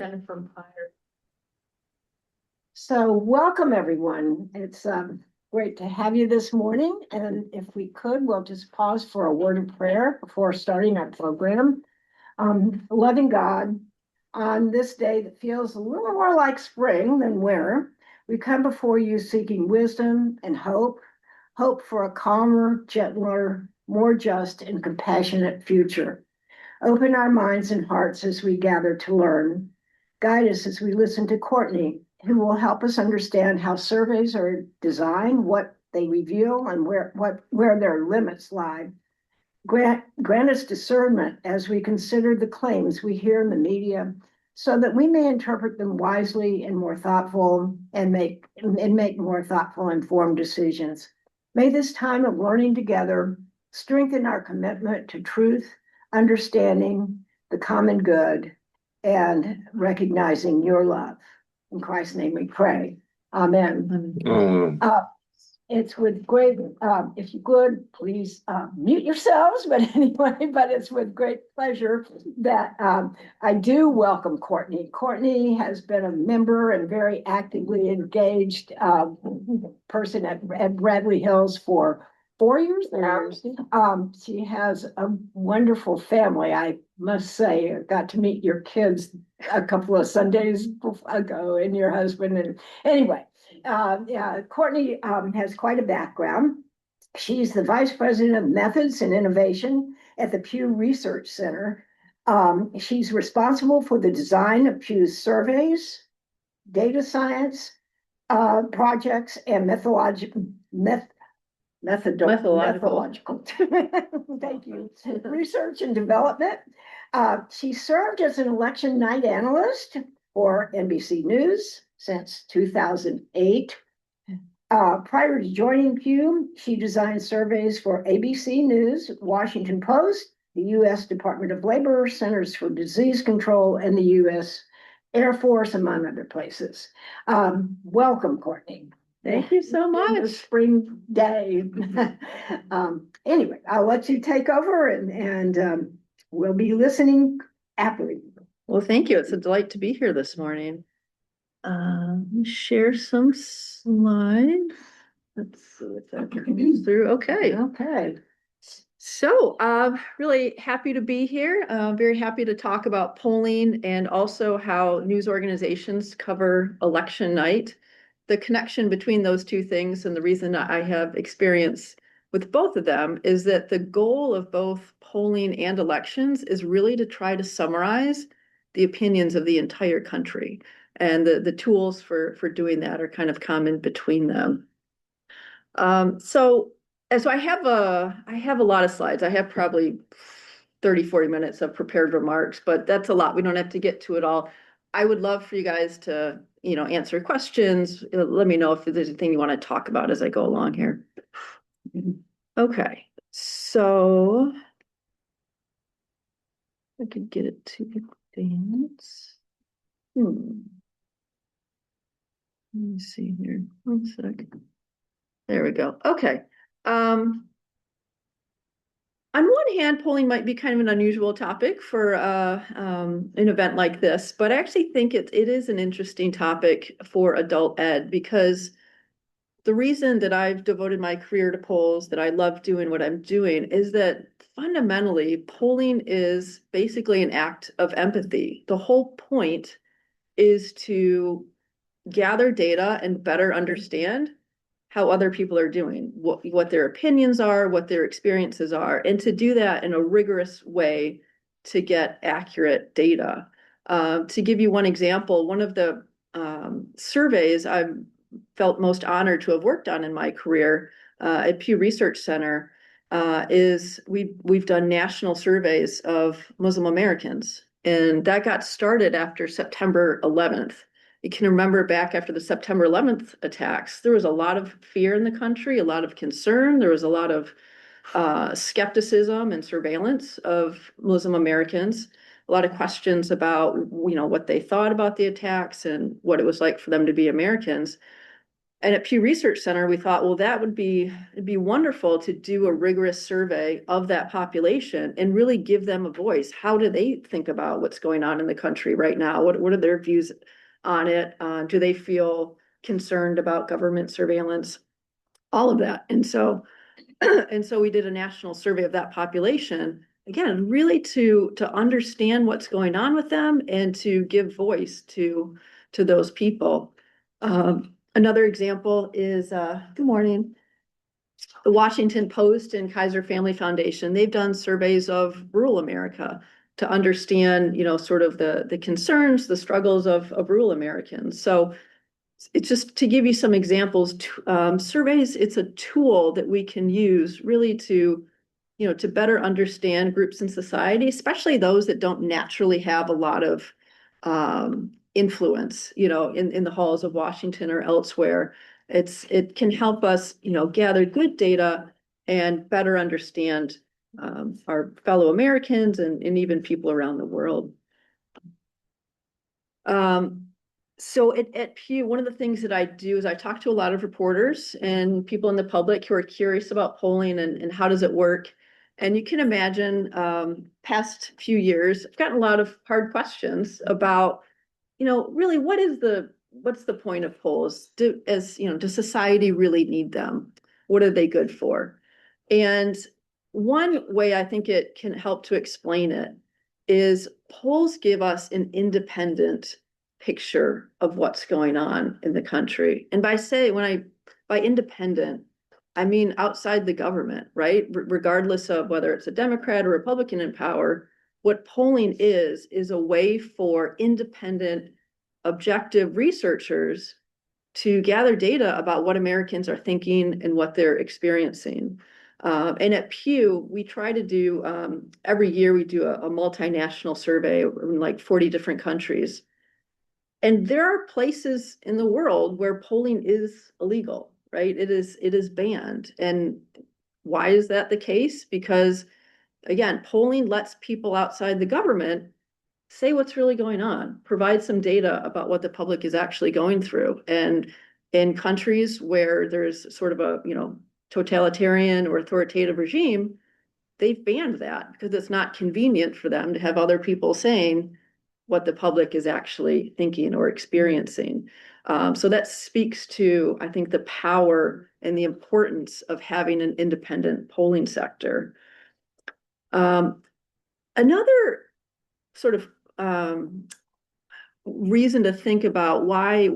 Jennifer Meyer. So welcome, everyone. It's great to have you this morning. And if we could, we'll just pause for a word of prayer before starting our program. Loving God, on this day that feels a little more like spring than winter, we come before you seeking wisdom and hope for a calmer, gentler, more just, and compassionate future. Open our minds and hearts as we gather to learn. Guide us as we listen to Courtney, who will help us understand how surveys are designed, what they reveal, and where their limits lie. Grant us discernment as we consider the claims we hear in the media, so that we may interpret them wisely and more thoughtful and make more thoughtful, informed decisions. May this time of learning together strengthen our commitment to truth, understanding the common good, and recognizing your love. In Christ's name we pray. Amen. It's with great, if you could, please mute yourselves, but anyway, but it's with great pleasure that I do welcome Courtney. Courtney has been a member and very actively engaged person at Bradley Hills for 4 years now. She has a wonderful family, I must say. I got to meet your kids a couple of Sundays ago, and your husband, and anyway. Courtney has quite a background. She's the Vice President of Methods and Innovation at the Pew Research Center. She's responsible for the design of Pew's surveys, data science projects, and methodological. Thank you. Research and development. She served as an election night analyst for NBC News since 2008. Prior to joining Pew, she designed surveys for ABC News, Washington Post, the U.S. Department of Labor, Centers for Disease Control, and the U.S. Air Force, among other places. Welcome, Courtney. Thank you so much. Spring day. Anyway, I'll let you take over, and we'll be listening after you. Well, thank you. It's a delight to be here this morning. Share some slides. Let's see if that comes through. Okay. So really happy to be here. Very happy to talk about polling and also how news organizations cover election night. The connection between those two things, and the reason I have experience with both of them, is that the goal of both polling and elections is really to try to summarize the opinions of the entire country. And the tools for doing that are kind of common between them. So I have a lot of slides. I have probably 30-40 minutes of prepared remarks, but that's a lot. We don't have to get to it all. I would love for you guys to, answer questions. Let me know if there's anything you want to talk about as I go along here. Okay, so I could get it to advance. Let me see here. 1 second. There we go. Okay. On one hand, polling might be kind of an unusual topic for an event like this, but I actually think it is an interesting topic for adult ed, because the reason that I've devoted my career to polls, that I love doing what I'm doing, is that fundamentally polling is basically an act of empathy. The whole point is to gather data and better understand how other people are doing, what their opinions are, what their experiences are, and to do that in a rigorous way to get accurate data. To give you one example, one of the surveys I felt most honored to have worked on in my career at Pew Research Center is we've done national surveys of Muslim Americans, and that got started after September 11th. You can remember back after the September 11th attacks, there was a lot of fear in the country, a lot of concern. There was a lot of skepticism and surveillance of Muslim Americans, a lot of questions about, what they thought about the attacks and what it was like for them to be Americans. And at Pew Research Center, we thought, well, it'd be wonderful to do a rigorous survey of that population and really give them a voice. How do they think about what's going on in the country right now? What are their views on it? Do they feel concerned about government surveillance? All of that. And so we did a national survey of that population, again, really to understand what's going on with them and to give voice to those people. Another example is good morning. The Washington Post and Kaiser Family Foundation, they've done surveys of rural America to understand, sort of the concerns, the struggles of rural Americans. So it's just to give you some examples, surveys, it's a tool that we can use really to better understand groups in society, especially those that don't naturally have a lot of influence, in the halls of Washington or elsewhere. It can help us, gather good data and better understand our fellow Americans and even people around the world. Um, so at Pew, one of the things that I do is I talk to a lot of reporters and people in the public who are curious about polling and how does it work. And you can imagine, past few years, I've gotten a lot of hard questions about, really what's the point of polls? Does society really need them? What are they good for? And one way I think it can help to explain it is polls give us an independent picture of what's going on in the country. And by independent, I mean outside the government, right? Regardless of whether it's a Democrat or Republican in power, what polling is a way for independent, objective researchers to gather data about what Americans are thinking and what they're experiencing. And at Pew, we try to do, every year we do a multinational survey in like 40 different countries. And there are places in the world where polling is illegal, right? It is banned. And why is that the case? Because again, polling lets people outside the government say what's really going on, provide some data about what the public is actually going through. And in countries where there's sort of a, totalitarian or authoritative regime, they've banned that because it's not convenient for them to have other people saying what the public is actually thinking or experiencing. So that speaks to, I think, the power and the importance of having an independent polling sector. Um, Another sort of reason to think about why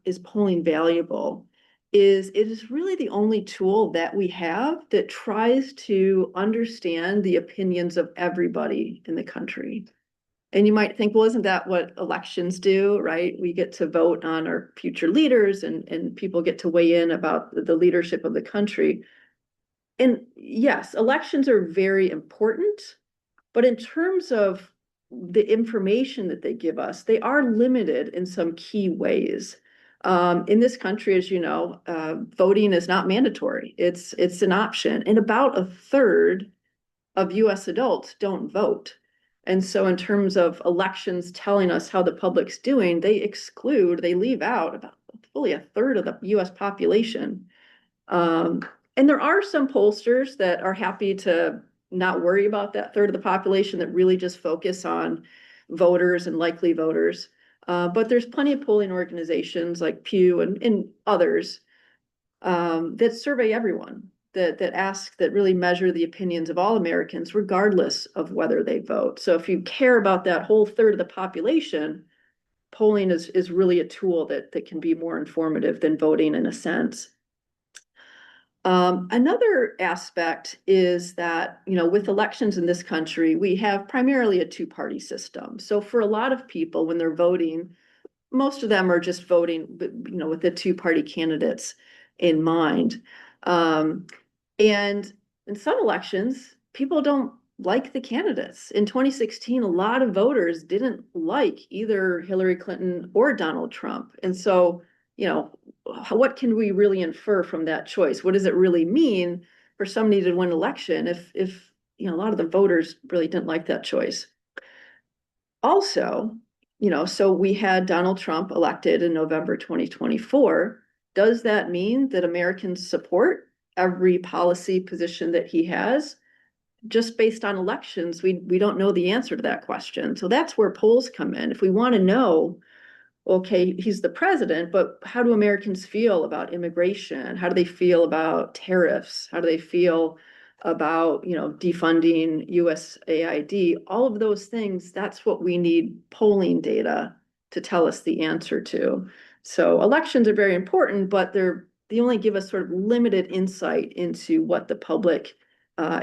is polling valuable is it is really the only tool that we have that tries to understand the opinions of everybody in the country. And you might think, well, isn't that what elections do, right? We get to vote on our future leaders and people get to weigh in about the leadership of the country. And yes, elections are very important, but in terms of the information that they give us, they are limited in some key ways. In this country, as you know, voting is not mandatory. It's an option, and about a third of U.S. adults don't vote. And so, in terms of elections telling us how the public's doing, they leave out about fully a third of the U.S. population. Um, and there are some pollsters that are happy to not worry about that third of the population that really just focus on voters and likely voters. But there's plenty of polling organizations like Pew and others that survey everyone, that really measure the opinions of all Americans, regardless of whether they vote. So if you care about that whole third of the population, polling is really a tool that can be more informative than voting in a sense. Another aspect is that, with elections in this country, we have primarily a two-party system. So for a lot of people, when they're voting, most of them are just voting, with the two-party candidates in mind. Um, and in some elections, people don't like the candidates. In 2016, a lot of voters didn't like either Hillary Clinton or Donald Trump. And so, what can we really infer from that choice? What does it really mean for somebody to win an election if a lot of the voters really didn't like that choice? Also, so we had Donald Trump elected in November 2024. Does that mean that Americans support every policy position that he has? Just based on elections, we don't know the answer to that question. So that's where polls come in. If we want to know, okay, he's the president, but how do Americans feel about immigration? How do they feel about tariffs? How do they feel about, defunding USAID? All of those things, that's what we need polling data to tell us the answer to. So elections are very important, but they only give us sort of limited insight into what the public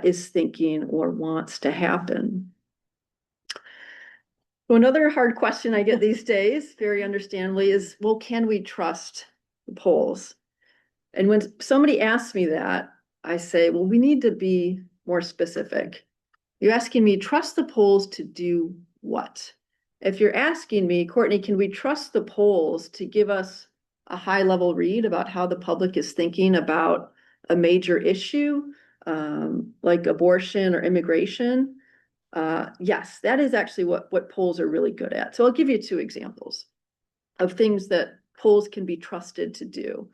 is thinking or wants to happen. So another hard question I get these days, very understandably, is, well, can we trust the polls? And when somebody asks me that, I say, well, we need to be more specific. You're asking me, trust the polls to do what? If you're asking me, Courtney, can we trust the polls to give us a high level read about how the public is thinking about a major issue, like abortion or immigration? Yes, that is actually what polls are really good at. So I'll give you two examples of things that polls can be trusted to do.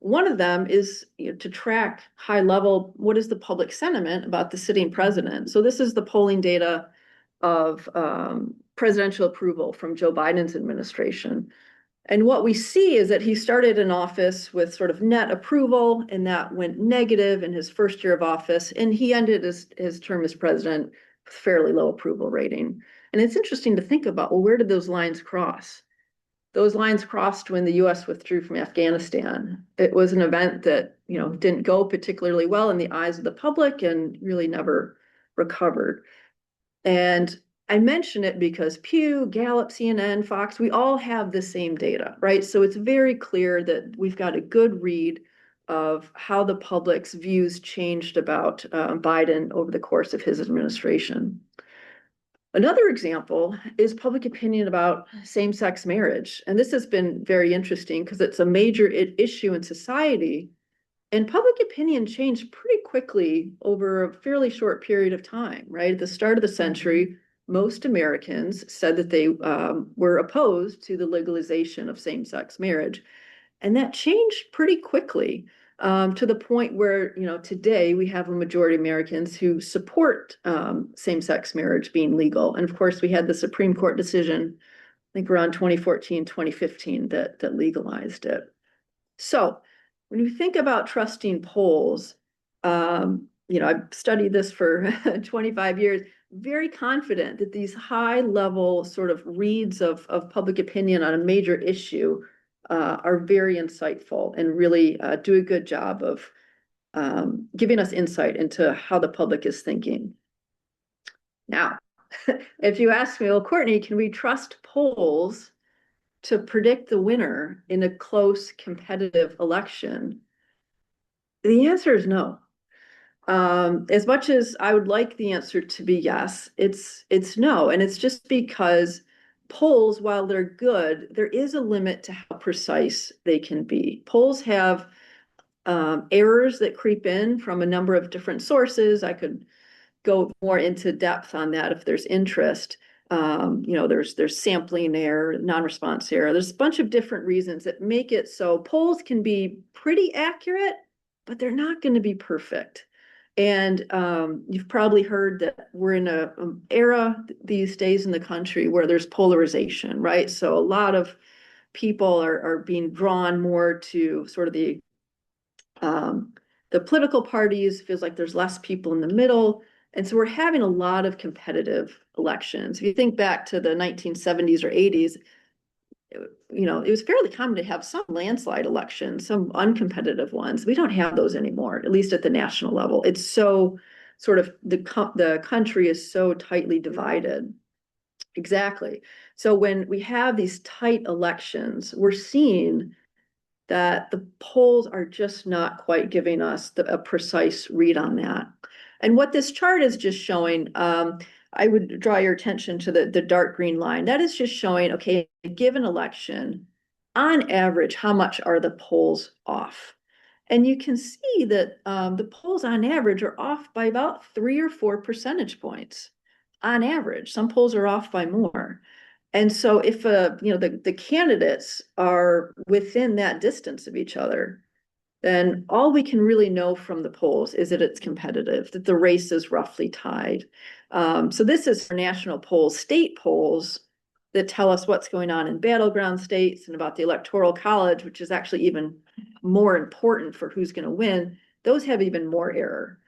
One of them is, to track high level, what is the public sentiment about the sitting president? So this is the polling data of presidential approval from Joe Biden's administration. And what we see is that he started in office with sort of net approval, and that went negative in his first year of office. And he ended his term as president with fairly low approval rating. And it's interesting to think about, well, where did those lines cross? Those lines crossed when the US withdrew from Afghanistan. It was an event that, didn't go particularly well in the eyes of the public and really never recovered. And I mention it because Pew, Gallup, CNN, Fox, we all have the same data, right? So it's very clear that we've got a good read of how the public's views changed about Biden over the course of his administration. Another example is public opinion about same-sex marriage. And this has been very interesting because it's a major issue in society. And public opinion changed pretty quickly over a fairly short period of time, right? At the start of the century, most Americans said that they were opposed to the legalization of same-sex marriage. And that changed pretty quickly, to the point where, today we have a majority of Americans who support same-sex marriage being legal. And of course, we had the Supreme Court decision, I think around 2014, 2015, that legalized it. So when you think about trusting polls, I've studied this for 25 years, very confident that these high level sort of reads of public opinion on a major issue are very insightful and really do a good job of giving us insight into how the public is thinking. Now, if you ask me, well, Courtney, can we trust polls to predict the winner in a close competitive election? The answer is no. As much as I would like the answer to be yes, it's no. And it's just because polls, while they're good, there is a limit to how precise they can be. Polls have errors that creep in from a number of different sources. I could go more into depth on that if there's interest. There's sampling error, non-response error. There's a bunch of different reasons that make it so polls can be pretty accurate, but they're not going to be perfect. And you've probably heard that we're in an era these days in the country where there's polarization, right? So a lot of people are being drawn more to sort of the political parties. Feels like there's less people in the middle. And so we're having a lot of competitive elections. If you think back to the 1970s or 80s, it was fairly common to have some landslide elections, some uncompetitive ones. We don't have those anymore, at least at the national level. It's so sort of the country is so tightly divided. Exactly. So when we have these tight elections, we're seeing that the polls are just not quite giving us a precise read on that. And what this chart is just showing, I would draw your attention to the dark green line. That is just showing, okay, a given election, on average, how much are the polls off? And you can see that the polls on average are off by about 3 or 4 percentage points on average. Some polls are off by more. And so if the candidates are within that distance of each other, then all we can really know from the polls is that it's competitive, that the race is roughly tied. So this is for national polls, state polls that tell us what's going on in battleground states and about the electoral college, which is actually even more important for who's going to win. Those have even more error.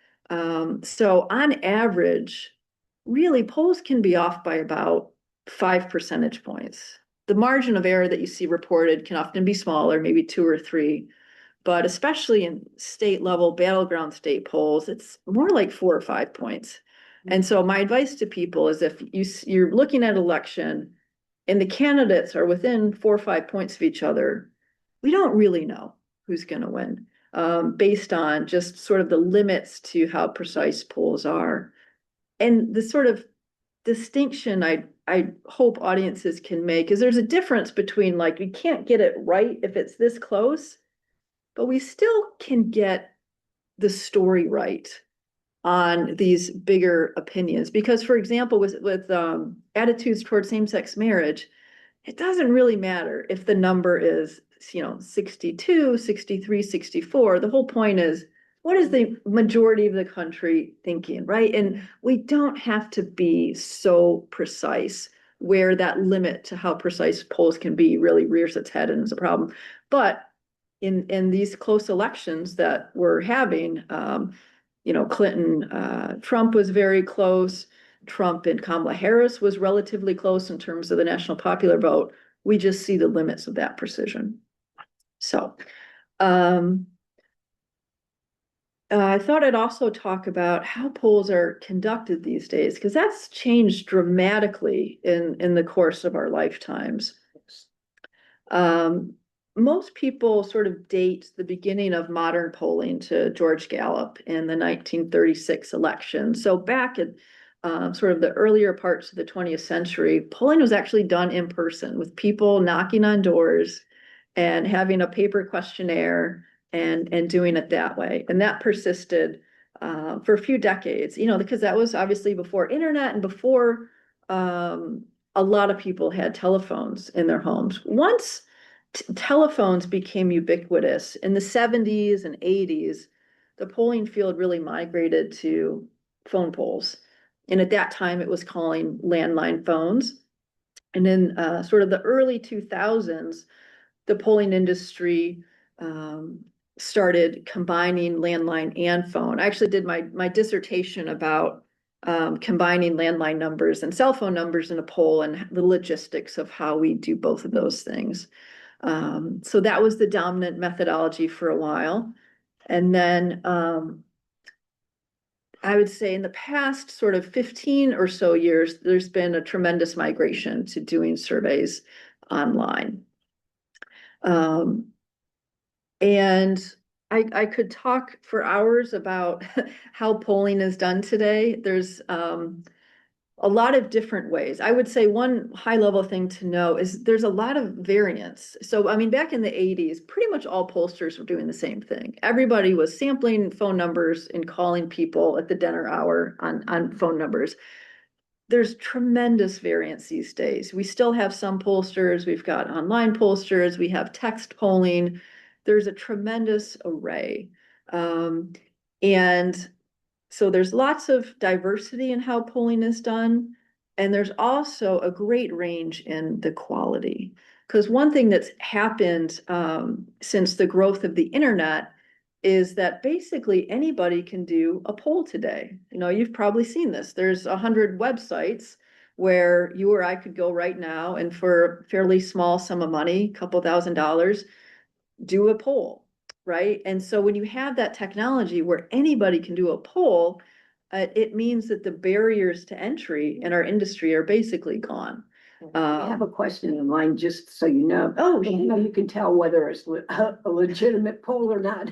So on average, really polls can be off by about 5 percentage points. The margin of error that you see reported can often be smaller, maybe 2 or 3, but especially in state level battleground state polls, it's more like 4 or 5 points. And so my advice to people is if you're looking at election and the candidates are within 4 or 5 points of each other, we don't really know who's going to win based on just sort of the limits to how precise polls are. And the sort of distinction I hope audiences can make is there's a difference between like we can't get it right if it's this close, but we still can get the story right on these bigger opinions. Because, for example, with attitudes towards same-sex marriage, it doesn't really matter if the number is 62, 63, 64. The whole point is, what is the majority of the country thinking, right? And we don't have to be so precise where that limit to how precise polls can be really rears its head and is a problem. But in these close elections that we're having, Clinton, Trump was very close. Trump and Kamala Harris was relatively close in terms of the national popular vote. We just see the limits of that precision. So um, I thought I'd also talk about how polls are conducted these days, because that's changed dramatically in the course of our lifetimes. Um, Most people sort of date the beginning of modern polling to George Gallup in the 1936 election. So back in sort of the earlier parts of the 20th century, polling was actually done in person with people knocking on doors and having a paper questionnaire and doing it that way. And that persisted for a few decades, because that was obviously before internet and before a lot of people had telephones in their homes. Once telephones became ubiquitous in the 70s and 80s, the polling field really migrated to phone polls. And at that time, it was calling landline phones. And in sort of the early 2000s, the polling industry um, started combining landline and phone. I actually did my dissertation about combining landline numbers and cell phone numbers in a poll and the logistics of how we do both of those things. So that was the dominant methodology for a while. And then I would say in the past sort of 15 or so years, there's been a tremendous migration to doing surveys online. Um, and I could talk for hours about how polling is done today. There's a lot of different ways. I would say one high level thing to know is there's a lot of variance. So, I mean, back in the 80s, pretty much all pollsters were doing the same thing. Everybody was sampling phone numbers and calling people at the dinner hour on phone numbers. There's tremendous variance these days. We still have some pollsters, we've got online pollsters, we have text polling. There's a tremendous array. Um, and so there's lots of diversity in how polling is done. And there's also a great range in the quality. Because one thing that's happened since the growth of the internet is that basically anybody can do a poll today. You've probably seen this. There's 100 websites where you or I could go right now and for a fairly small sum of money, a couple $1,000s, do a poll, right? And so when you have that technology where anybody can do a poll, it means that the barriers to entry in our industry are basically gone. I have a question in mind, just so you know. Oh, You can tell whether it's a legitimate poll or not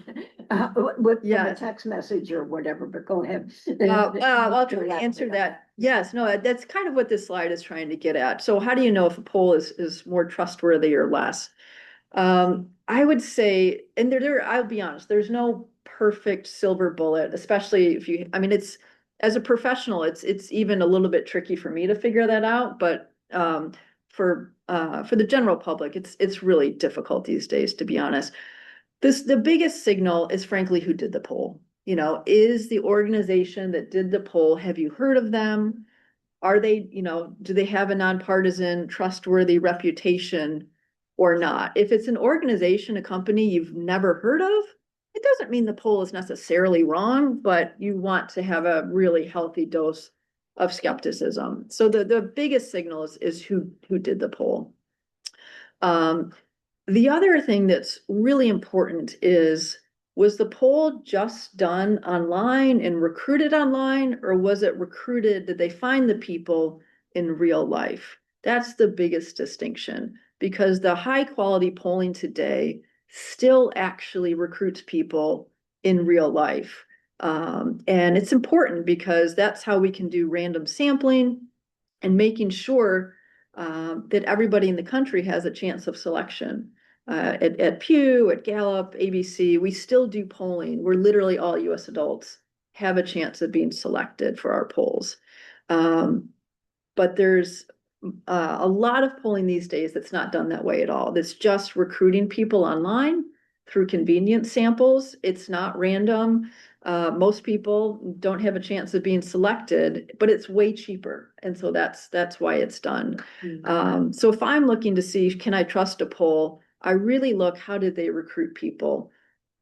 with from a text message or whatever, but go ahead. I'll try to answer that. Yes, no, that's kind of what this slide is trying to get at. So how do you know if a poll is more trustworthy or less? I would say, and I'll be honest, there's no perfect silver bullet, especially if I mean, it's, as a professional, it's even a little bit tricky for me to figure that out, but for the general public, it's really difficult these days, to be honest. The biggest signal is frankly who did the poll. Is the organization that did the poll, have you heard of them? Are they, do they have a nonpartisan, trustworthy reputation or not? If it's an organization, a company you've never heard of, it doesn't mean the poll is necessarily wrong, but you want to have a really healthy dose of skepticism. So the biggest signal is who did the poll. The other thing that's really important is, was the poll just done online and recruited online, or was it recruited? Did they find the people in real life? That's the biggest distinction, because the high quality polling today still actually recruits people in real life. And it's important because that's how we can do random sampling and making sure that everybody in the country has a chance of selection. At Pew, at Gallup, ABC, we still do polling where literally all US adults have a chance of being selected for our polls. But there's a lot of polling these days that's not done that way at all. That's just recruiting people online through convenience samples. It's not random. Most people don't have a chance of being selected, but it's way cheaper. And so that's why it's done. So if I'm looking to see, can I trust a poll? I really look, how did they recruit people?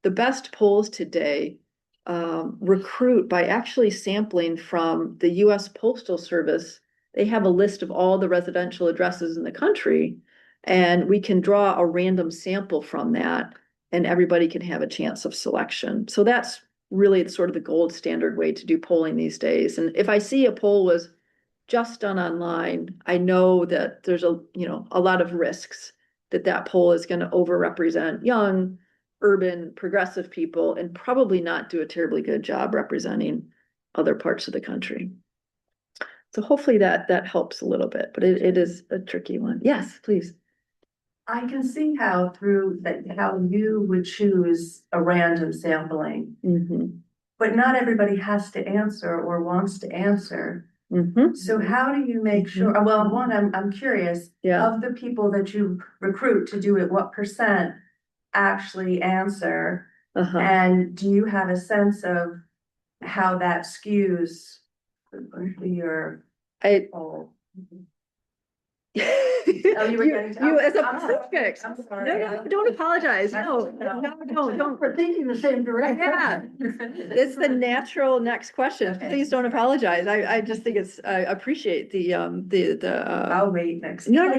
The best polls today recruit by actually sampling from the US Postal Service. They have a list of all the residential addresses in the country, and we can draw a random sample from that, and everybody can have a chance of selection. So that's really sort of the gold standard way to do polling these days. And if I see a poll was just done online, I know that there's a lot of risks that poll is going to overrepresent young, urban, progressive people and probably not do a terribly good job representing other parts of the country. So hopefully that helps a little bit, but it is a tricky one. Yes, please. I can see how how you would choose a random sampling, but not everybody has to answer or wants to answer. So how do you make sure, well, one, I'm curious, of the people that you recruit to do it, what percent actually answer? And do you have a sense of how that skews your poll? Oh, you were getting to, you as a I'm perfect. I'm sorry. No, don't apologize. No, don't. For thinking the same direction. Yeah, it's the natural next question. Okay. Please don't apologize. I just think I appreciate the I'll wait next. no,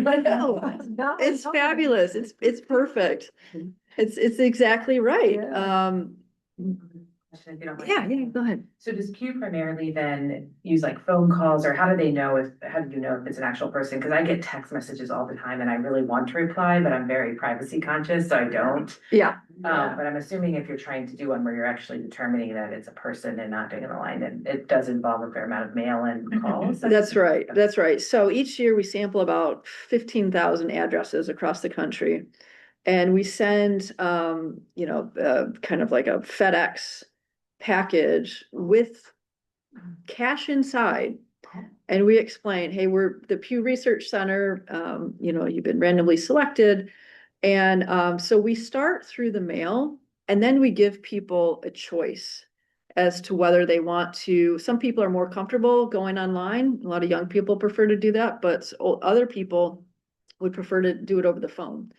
it's fabulous. It's perfect. It's exactly right. If you don't mind. Yeah, go ahead. So does Q primarily then use like phone calls, or how do you know if it's an actual person? Because I get text messages all the time and I really want to reply, but I'm very privacy conscious, so I don't. Yeah. But I'm assuming if you're trying to do one where you're actually determining that it's a person and not doing it online, and it does involve a fair amount of mail-in calls. That's right. That's right. So each year we sample about 15,000 addresses across the country, and we send, kind of like a FedEx package with cash inside. And we explain, hey, we're the Pew Research Center, you've been randomly selected. And so we start through the mail, and then we give people a choice as to whether they want to. Some people are more comfortable going online. A lot of young people prefer to do that, but other people would prefer to do it over the phone.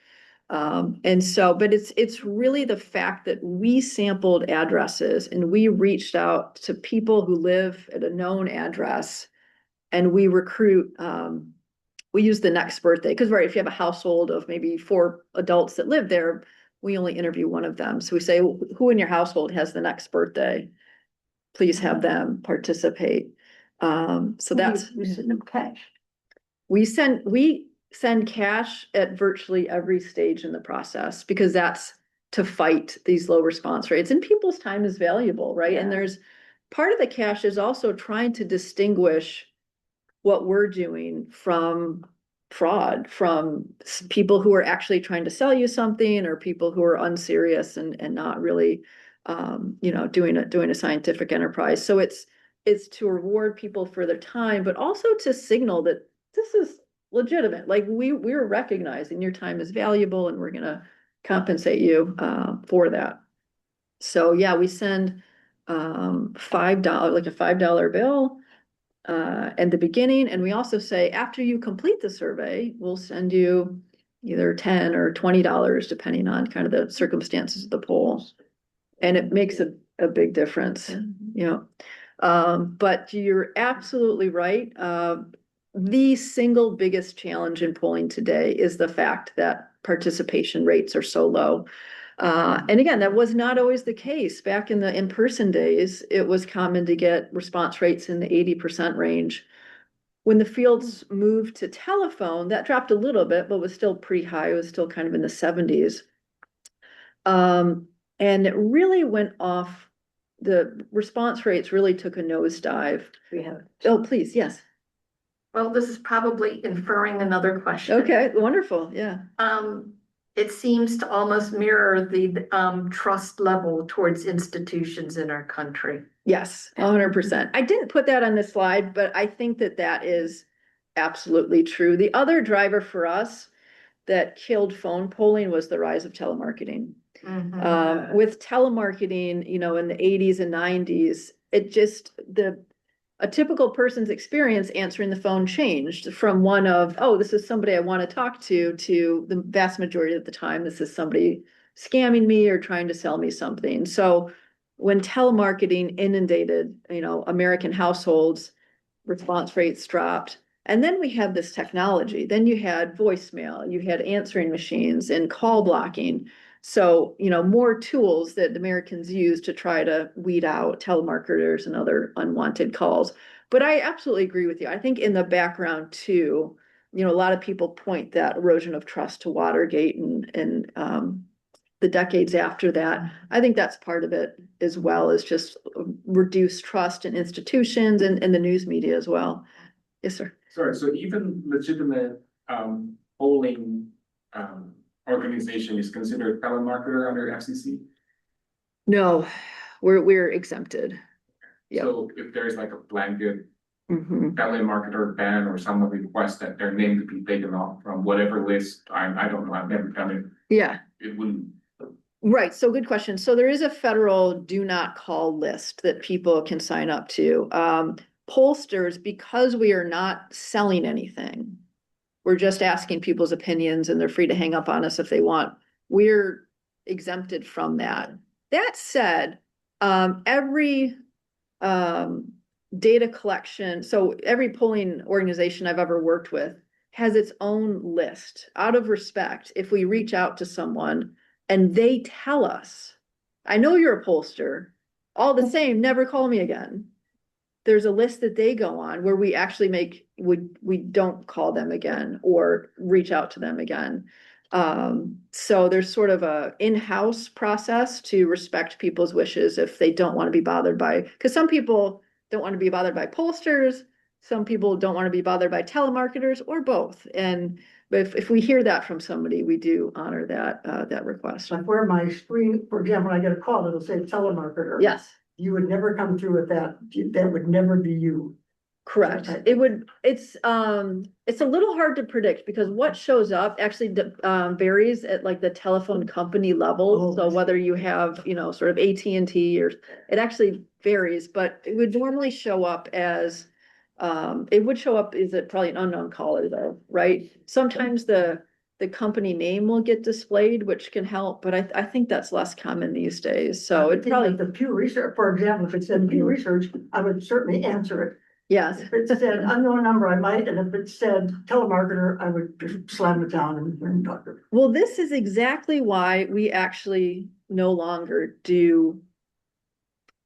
But it's really the fact that we sampled addresses and we reached out to people who live at a known address, and we recruit, we use the next birthday, because if you have a household of maybe 4 adults that live there, we only interview one of them. So we say, who in your household has the next birthday? Please have them participate. So that's, We send them cash. we send cash at virtually every stage in the process, because that's to fight these low response rates, and people's time is valuable, right? And there's part of the cash is also trying to distinguish what we're doing from fraud, from people who are actually trying to sell you something, or people who are unserious and not really doing a scientific enterprise. So it's to reward people for their time, but also to signal that this is legitimate. Like we're recognizing your time is valuable and we're gonna compensate you for that. So yeah, we send $5, like a $5 bill at the beginning, and we also say after you complete the survey, we'll send you either $10 or $20, depending on kind of the circumstances of the poll. And it makes a big difference, you know. But you're absolutely right. The single biggest challenge in polling today is the fact that participation rates are so low. And again, that was not always the case. Back in the in-person days, it was common to get response rates in the 80% range. When the fields moved to telephone, that dropped a little bit, but was still pretty high. It was still kind of in the 70s. And it really went off. The response rates really took a nosedive. We have. Oh, please, yes. Well, this is probably inferring another question. Okay, wonderful, yeah. It seems to almost mirror the trust level towards institutions in our country. Yes, 100%. I didn't put that on this slide, but I think that that is absolutely true. The other driver for us that killed phone polling was the rise of telemarketing. With telemarketing, you know, in the 80s and 90s, it just a typical person's experience answering the phone changed from one of, oh, this is somebody I want to talk to the vast majority of the time, this is somebody scamming me or trying to sell me something. So when telemarketing inundated, you know, American households, response rates dropped. And then we had this technology. Then you had voicemail, you had answering machines and call blocking. So, you know, more tools that Americans use to try to weed out telemarketers and other unwanted calls. But I absolutely agree with you. I think in the background too, you know, a lot of people point that erosion of trust to Watergate and the decades after that. I think that's part of it as well, as just reduced trust in institutions and the news media as well. Yes, sir. Sorry, so even legitimate polling organization is considered a telemarketer under FCC? No, we're exempted. Yep. So if there's like a blanket telemarketer ban or someone requests that their name to be taken off from whatever list, I don't know, I've never done it. Yeah. It wouldn't. Right. So good question. So there is a federal do not call list that people can sign up to. Pollsters, because we are not selling anything, we're just asking people's opinions and they're free to hang up on us if they want. We're exempted from that. That said, every data collection, so every polling organization I've ever worked with has its own list. Out of respect, if we reach out to someone and they tell us, I know you're a pollster, all the same, never call me again. There's a list that they go on where we actually we don't call them again or reach out to them again. So there's sort of a in-house process to respect people's wishes if they don't want to be bothered by, because some people don't want to be bothered by pollsters, some people don't want to be bothered by telemarketers, or both. And if we hear that from somebody, we do honor that request. Like where my screen, for example, when I get a call, it'll say telemarketer. Yes. You would never come through with that. That would never be you. Correct. It's a little hard to predict because what shows up actually varies at like the telephone company level. So whether you have, you know, sort of AT&T or it actually varies, but it would normally show up as is it probably an unknown caller though, right? Sometimes the company name will get displayed, which can help, but I think that's less common these days. So it probably the Pew Research, for example, if it said Pew Research, I would certainly answer it. yes. If it said unknown number, I might, and if it said telemarketer, I would just slam it down and talk to it. Well, this is exactly why we actually no longer do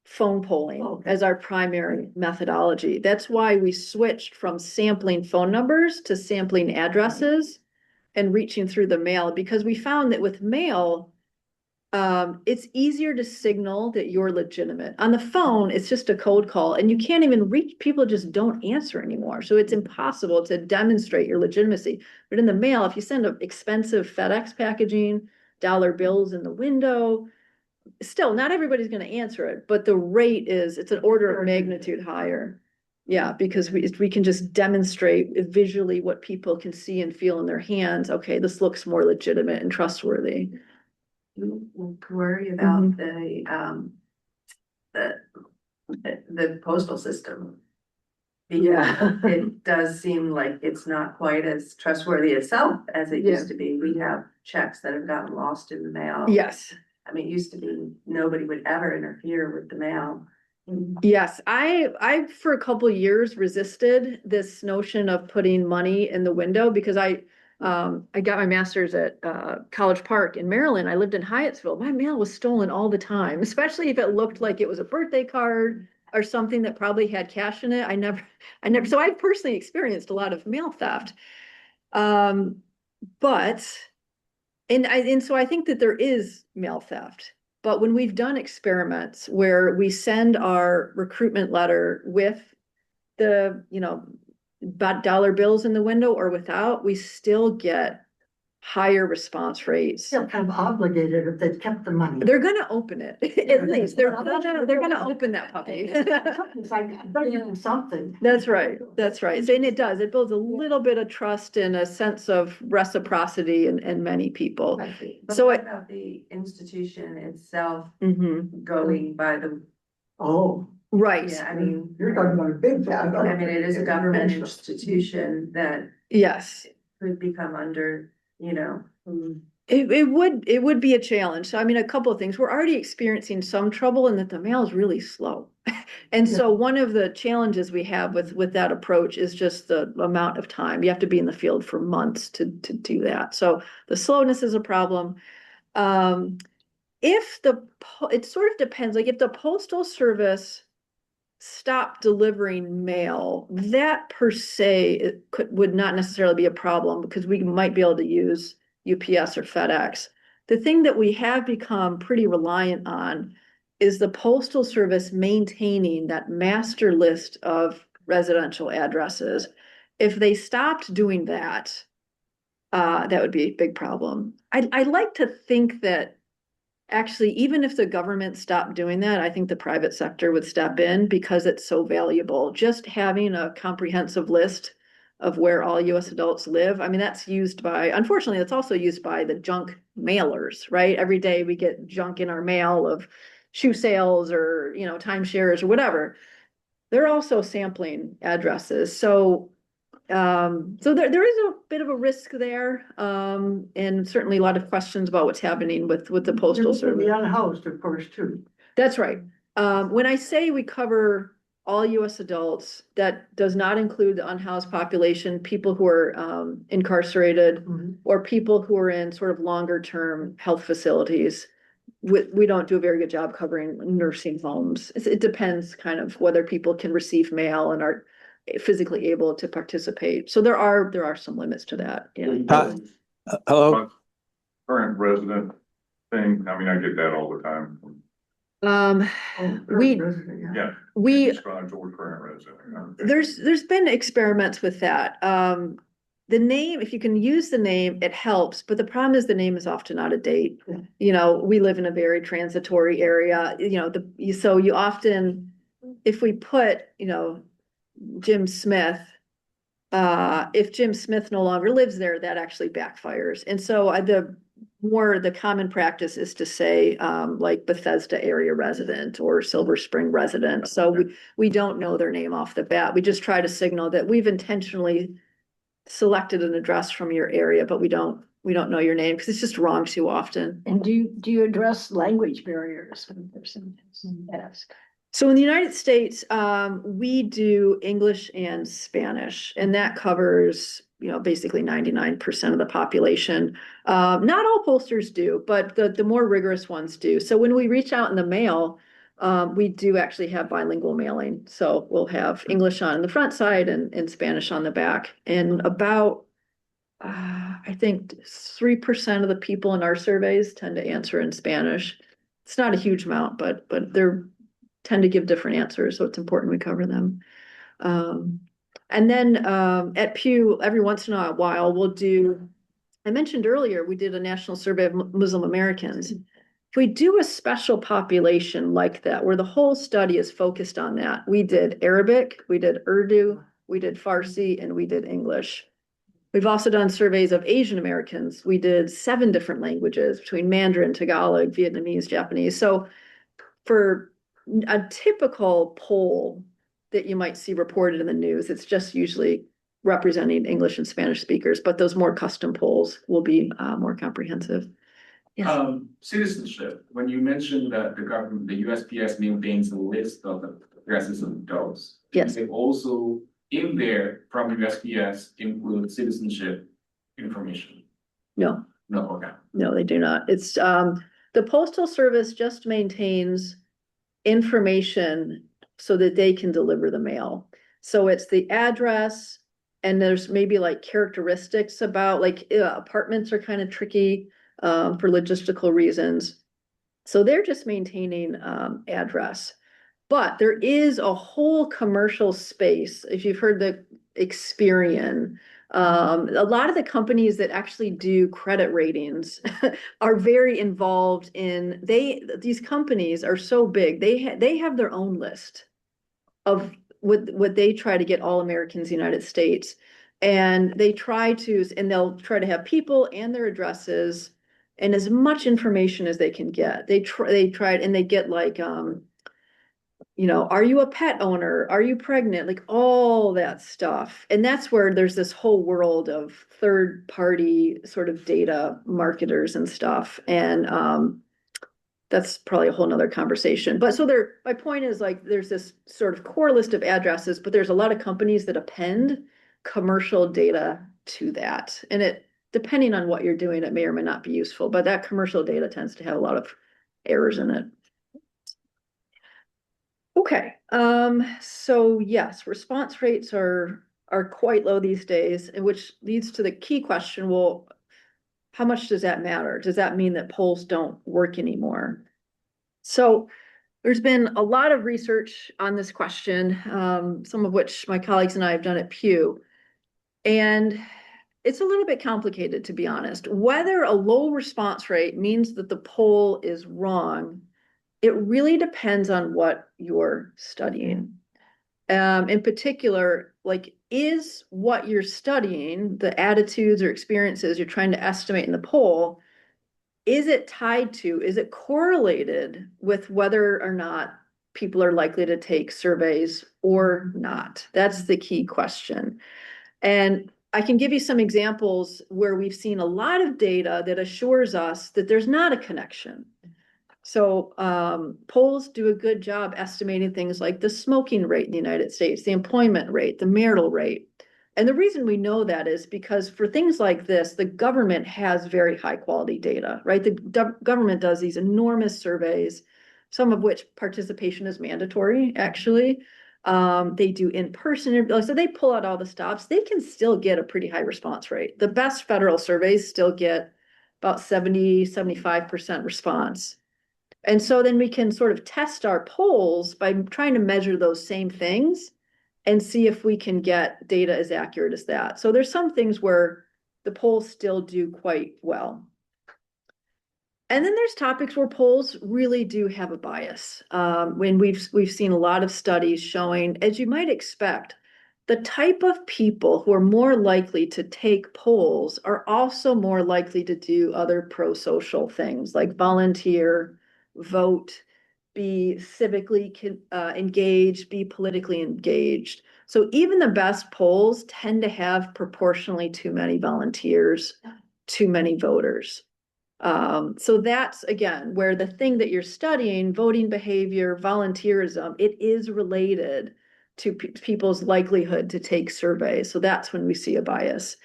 phone polling as our primary methodology. That's why we switched from sampling phone numbers to sampling addresses and reaching through the mail, because we found that with mail, it's easier to signal that you're legitimate. On the phone, it's just a cold call and you can't even reach, people just don't answer anymore. So it's impossible to demonstrate your legitimacy. But in the mail, if you send an expensive FedEx packaging, dollar bills in the window, still not everybody's going to answer it, but the rate it's an order of magnitude higher. Yeah, because we can just demonstrate visually what people can see and feel in their hands. Okay, this looks more legitimate and trustworthy. You worry about Mhm. the postal system. Yeah. Because it does seem like it's not quite as trustworthy itself as it used to be. We have checks that have gotten lost in the mail. Yes. I mean, it used to be nobody would ever interfere with the mail. Yes, I for a couple of years resisted this notion of putting money in the window because I got my master's at College Park in Maryland. I lived in Hyattsville. My mail was stolen all the time, especially if it looked like it was a birthday card or something that probably had cash in it. So I've personally experienced a lot of mail theft. Um, but and so I think that there is mail theft. But when we've done experiments where we send our recruitment letter with the, dollar bills in the window or without, we still get higher response rates. Feel kind of obligated if they've kept the money. They're gonna open it, at least. They're gonna open that puppy. It's like, I better give them something. That's right. That's right. And it does. It builds a little bit of trust and a sense of reciprocity in many people. But So what about the institution itself going by the, Oh, right. yeah, I mean, you're talking about a big job. I mean, it is a government institution that Yes. could become under, It would be a challenge. So I mean, a couple of things. We're already experiencing some trouble in that the mail is really slow. And so one of the challenges we have with that approach is just the amount of time. You have to be in the field for months to do that. So the slowness is a problem. Um, if it sort of depends, like if the Postal Service stopped delivering mail, that per se would not necessarily be a problem because we might be able to use UPS or FedEx. The thing that we have become pretty reliant on is the Postal Service maintaining that master list of residential addresses. If they stopped doing that, that would be a big problem. I like to think that actually, even if the government stopped doing that, I think the private sector would step in because it's so valuable. Just having a comprehensive list of where all US adults live. I mean, unfortunately, that's also used by the junk mailers, right? Every day we get junk in our mail of shoe sales or, timeshares or whatever. They're also sampling addresses. So there is a bit of a risk there, and certainly a lot of questions about what's happening with the Postal Service. The unhoused, of course, too. That's right. When I say we cover all US adults, that does not include the unhoused population, people who are incarcerated or people who are in sort of longer term health facilities. We don't do a very good job covering nursing homes. It depends kind of whether people can receive mail and are physically able to participate. So there are some limits to that. Yeah. Hello. Current resident thing, I mean, I get that all the time. We Yeah. we Describe the word current resident. there's been experiments with that. The name, if you can use the name, it helps, but the problem is the name is often out of date. We live in a very transitory area, so you often, if we put, Jim Smith, if Jim Smith no longer lives there, that actually backfires. And so the common practice is to say, like Bethesda area resident or Silver Spring resident. So we don't know their name off the bat. We just try to signal that we've intentionally selected an address from your area, but we don't know your name because it's just wrong too often. And do you address language barriers when a person asks? So in the United States, we do English and Spanish, and that covers, basically 99% of the population. Not all pollsters do, but the more rigorous ones do. So when we reach out in the mail, we do actually have bilingual mailing. So we'll have English on the front side and Spanish on the back. And about, I think 3% of the people in our surveys tend to answer in Spanish. It's not a huge amount, but they're tend to give different answers, so it's important we cover them. And then at Pew, every once in a while, we'll do, I mentioned earlier, we did a national survey of Muslim Americans. If we do a special population like that, where the whole study is focused on that, we did Arabic, we did Urdu, we did Farsi, and we did English. We've also done surveys of Asian Americans. We did 7 different languages between Mandarin, Tagalog, Vietnamese, Japanese. So for a typical poll that you might see reported in the news, it's just usually representing English and Spanish speakers, but those more custom polls will be more comprehensive. Yes. Citizenship, when you mentioned that the government, the USPS maintains a list of the addresses of adults. Yes. They also, in there, from USPS, include citizenship information. No. No, okay. No, they do not. It's the Postal Service just maintains information so that they can deliver the mail. So it's the address, and there's maybe like characteristics about like apartments are kind of tricky for logistical reasons. So they're just maintaining address. But there is a whole commercial space. If you've heard the Experian, a lot of the companies that actually do credit ratings are very involved in these companies are so big. They have their own list of what they try to get all Americans United States. And they'll try to have people and their addresses and as much information as they can get. They tried and they get like are you a pet owner? Are you pregnant? Like all that stuff. And that's where there's this whole world of third party sort of data marketers and stuff. And that's probably a whole nother conversation. But so my point is like, there's this sort of core list of addresses, but there's a lot of companies that append commercial data to that. And depending on what you're doing, it may or may not be useful, but that commercial data tends to have a lot of errors in it. Okay, so yes, response rates are quite low these days, and which leads to the key question, well, how much does that matter? Does that mean that polls don't work anymore? So there's been a lot of research on this question, some of which my colleagues and I have done at Pew. And it's a little bit complicated, to be honest. Whether a low response rate means that the poll is wrong, it really depends on what you're studying. In particular, like, is what you're studying, the attitudes or experiences you're trying to estimate in the poll, is it correlated with whether or not people are likely to take surveys or not? That's the key question. And I can give you some examples where we've seen a lot of data that assures us that there's not a connection. So polls do a good job estimating things like the smoking rate in the United States, the employment rate, the marital rate. And the reason we know that is because for things like this, the government has very high quality data, right? The government does these enormous surveys, some of which participation is mandatory, actually. They do in-person, so they pull out all the stops. They can still get a pretty high response rate. The best federal surveys still get about 70-75% response. And so then we can sort of test our polls by trying to measure those same things and see if we can get data as accurate as that. So there's some things where the polls still do quite well. And then there's topics where polls really do have a bias. When we've seen a lot of studies showing, as you might expect, the type of people who are more likely to take polls are also more likely to do other pro-social things like volunteer, vote, be civically engaged, be politically engaged. So even the best polls tend to have proportionally too many volunteers, too many voters. So that's, again, where the thing that you're studying, voting behavior, volunteerism, it is related to people's likelihood to take surveys. So that's when we see a bias.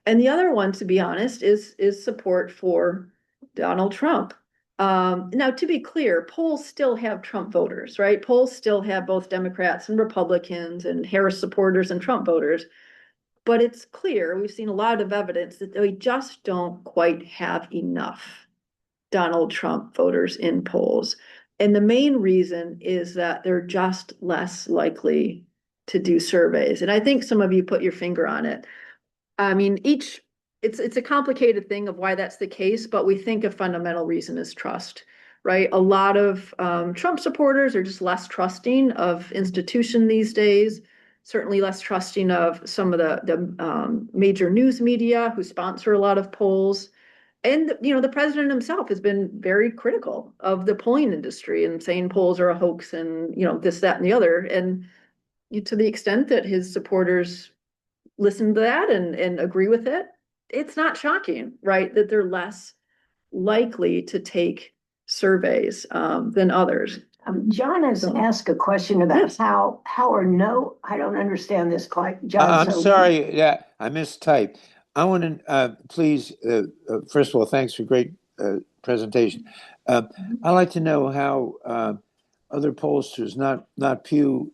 And the other one, to be honest, is support for Donald Trump. Now, to be clear, polls still have Trump voters, right? Polls still have both Democrats and Republicans and Harris supporters and Trump voters. But it's clear, we've seen a lot of evidence that we just don't quite have enough Donald Trump voters in polls. And the main reason is that they're just less likely to do surveys. And I think some of you put your finger on it. I mean, it's a complicated thing of why that's the case, but we think a fundamental reason is trust. right? A lot of Trump supporters are just less trusting of institution these days, certainly less trusting of some of the major news media who sponsor a lot of polls. And, the president himself has been very critical of the polling industry and saying polls are a hoax and, this, that, and the other. And to the extent that his supporters listen to that and agree with it, it's not shocking, right? That they're less likely to take surveys than others. John has asked a question about Yes. how or no, I don't understand this quite, John. I'm so- sorry, yeah, I mistyped. I want to, please, first of all, thanks for great presentation. I'd like to know how other pollsters, not Pew,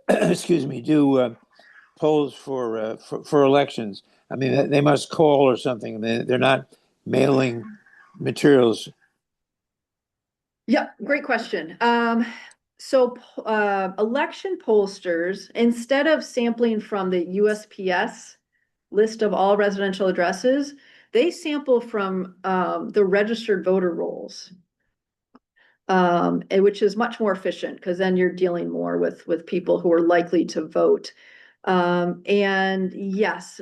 excuse me, do polls for elections. I mean, they must call or something. They're not mailing materials. Yeah, great question. So election pollsters, instead of sampling from the USPS list of all residential addresses, they sample from the registered voter rolls. Which is much more efficient because then you're dealing more with people who are likely to vote. And yes,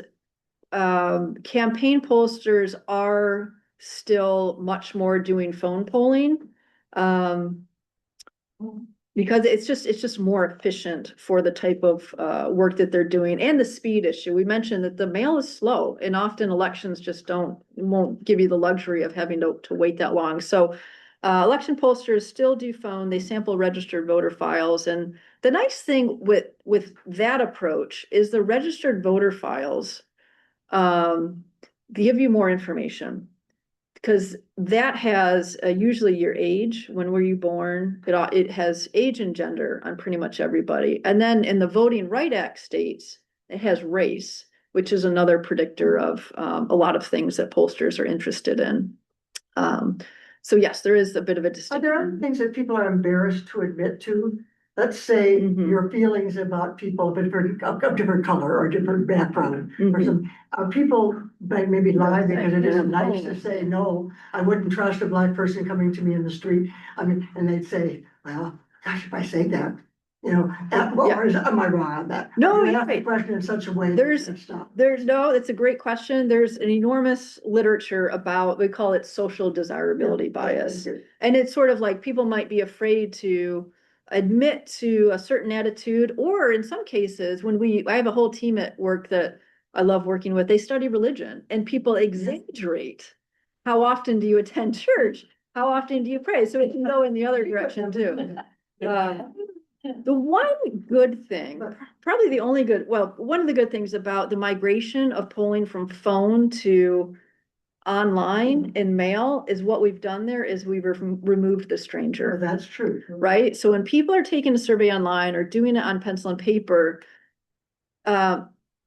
campaign pollsters are still much more doing phone polling. Because it's just more efficient for the type of work that they're doing and the speed issue. We mentioned that the mail is slow and often elections just won't give you the luxury of having to wait that long. So election pollsters still do phone, they sample registered voter files. And the nice thing with that approach is the registered voter files give you more information. Because that has usually your age, when were you born? It has age and gender on pretty much everybody. And then in the Voting Rights Act states, it has race, which is another predictor of a lot of things that pollsters are interested in. So yes, there is a bit of a distinction. Are there other things that people are embarrassed to admit to? Let's say your feelings about people of different color or different background or some, people maybe lie because it isn't nice to say, no, I wouldn't trust a black person coming to me in the street. I mean, and they'd say, well, gosh, if I say that, or am I wrong on that? No, you you're ask the right. question in such a way. It's a great question. There's an enormous literature about, we call it social desirability bias. And it's sort of like people might be afraid to admit to a certain attitude, or in some cases, I have a whole team at work that I love working with, they study religion and people exaggerate. How often do you attend church? How often do you pray? So it can go in the other direction too. The one good thing, probably the only good, well, one of the good things about the migration of polling from phone to online and mail is what we've done there is we've removed the stranger. That's true. Right? So when people are taking a survey online or doing it on pencil and paper,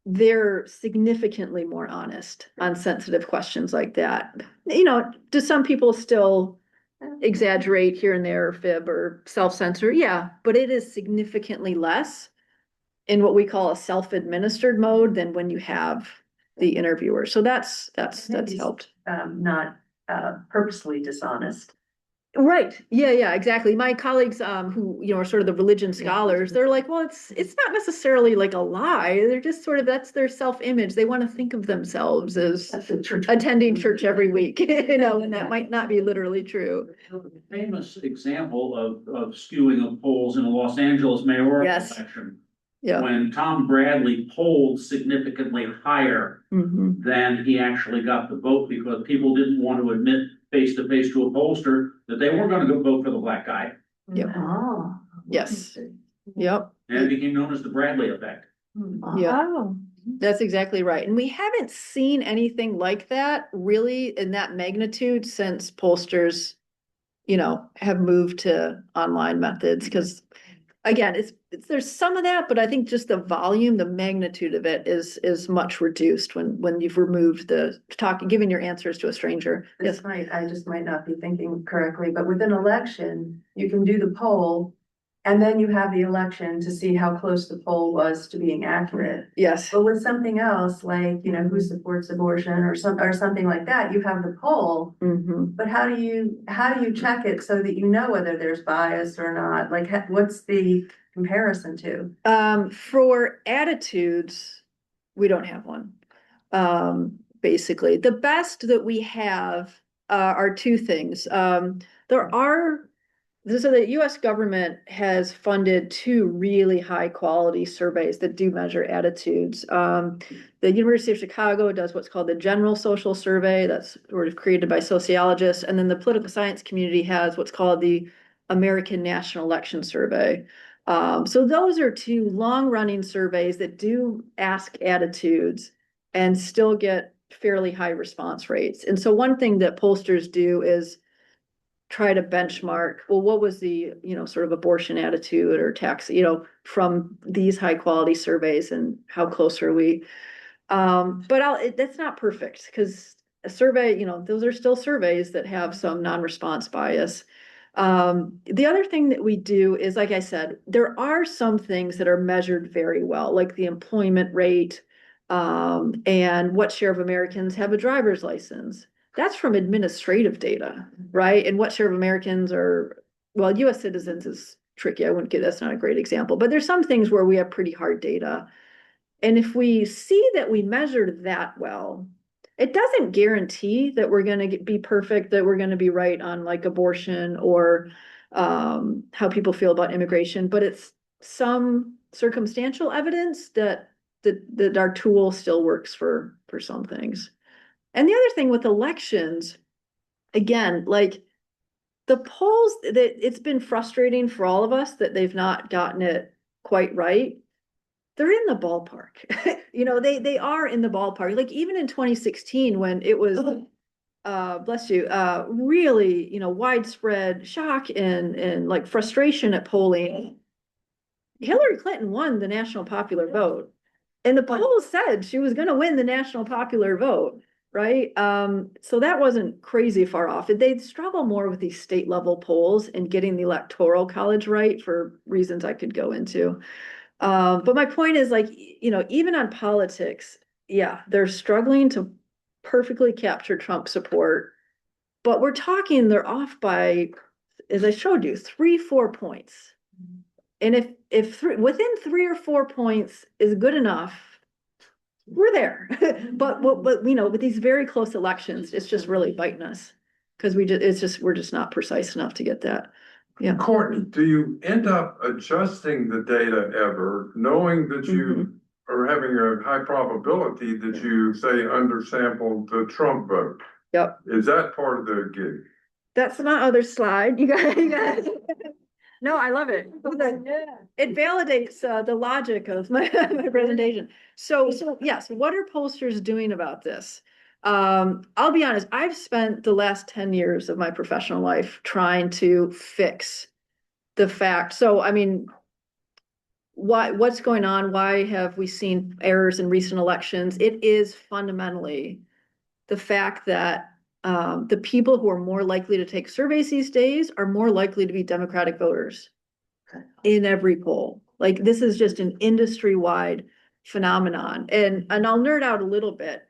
they're significantly more honest on sensitive questions like that. Do some people still exaggerate here and there, or fib or self-censor? Yeah, but it is significantly less in what we call a self-administered mode than when you have the interviewer. So that's helped. Not purposely dishonest. Right. Yeah, exactly. My colleagues who, are sort of the religion scholars, they're like, well, it's not necessarily like a lie. They're just sort of, that's their self-image. They want to think of themselves as attending church every week, and that might not be literally true. Famous example of skewing of polls in the Los Angeles mayoral election. Yeah. When Tom Bradley polled significantly higher than he actually got the vote because people didn't want to admit face to face to a pollster that they weren't going to go vote for the black guy. Yep. Oh. Yes. Yep. And it became known as the Bradley effect. Yeah. That's exactly right. And we haven't seen anything like that really in that magnitude since pollsters, have moved to online methods. Because again, there's some of that, but I think just the volume, the magnitude of it is much reduced when you've removed giving your answers to a stranger. I just might not be thinking correctly, but with an election, you can do the poll And then you have the election to see how close the poll was to being accurate. Yes. But with something else, like, you know, who supports abortion or something like that, you have the poll. But how do you check it so that you know whether there's bias or not? Like, what's the comparison to? For attitudes, we don't have one. Basically, the best that we have are two things. So the US government has funded two really high quality surveys that do measure attitudes. The University of Chicago does what's called the General Social Survey, that's sort of created by sociologists, and then the political science community has what's called the American National Election Survey. So those are two long-running surveys that do ask attitudes and still get fairly high response rates. And so one thing that pollsters do is try to benchmark, well, what was the, sort of abortion attitude or tax, from these high quality surveys and how close are we? But that's not perfect because a survey, those are still surveys that have some non-response bias. The other thing that we do is, like I said, there are some things that are measured very well, like the employment rate, and what share of Americans have a driver's license. That's from administrative data, right? And what share of Americans well, US citizens is tricky. That's not a great example, but there's some things where we have pretty hard data. And if we see that we measured that well, it doesn't guarantee that we're going to be perfect, that we're going to be right on like abortion or how people feel about immigration, but it's some circumstantial evidence that our tool still works for some things. And the other thing with elections, again, like the polls, that it's been frustrating for all of us that they've not gotten it quite right. They're in the ballpark. They are in the ballpark. Like even in 2016, when it was bless you, really, widespread shock and like frustration at polling, Hillary Clinton won the national popular vote. And the polls said she was going to win the national popular vote, right? So that wasn't crazy far off. They'd struggle more with these state level polls and getting the electoral college right for reasons I could go into. But my point is, like, even on politics, yeah, they're struggling to perfectly capture Trump support. But they're off by, as I showed you, 3-4 points. And if within 3 or 4 points is good enough, we're there. But with these very close elections, it's just really biting us because we're just not precise enough to get that. Yeah. Courtney, do you end up adjusting the data ever, knowing that you are having a high probability that you say undersampled the Trump vote? Yep. Is that part of the gig? That's my other slide. You guys. No, I love it. It validates the logic of my presentation. So yes, what are pollsters doing about this? I'll be honest, I've spent the last 10 years of my professional life trying to fix the fact. So, I mean, what's going on? Why have we seen errors in recent elections? It is fundamentally the fact that the people who are more likely to take surveys these days are more likely to be Democratic voters in every poll. Like this is just an industry-wide phenomenon. And I'll nerd out a little bit.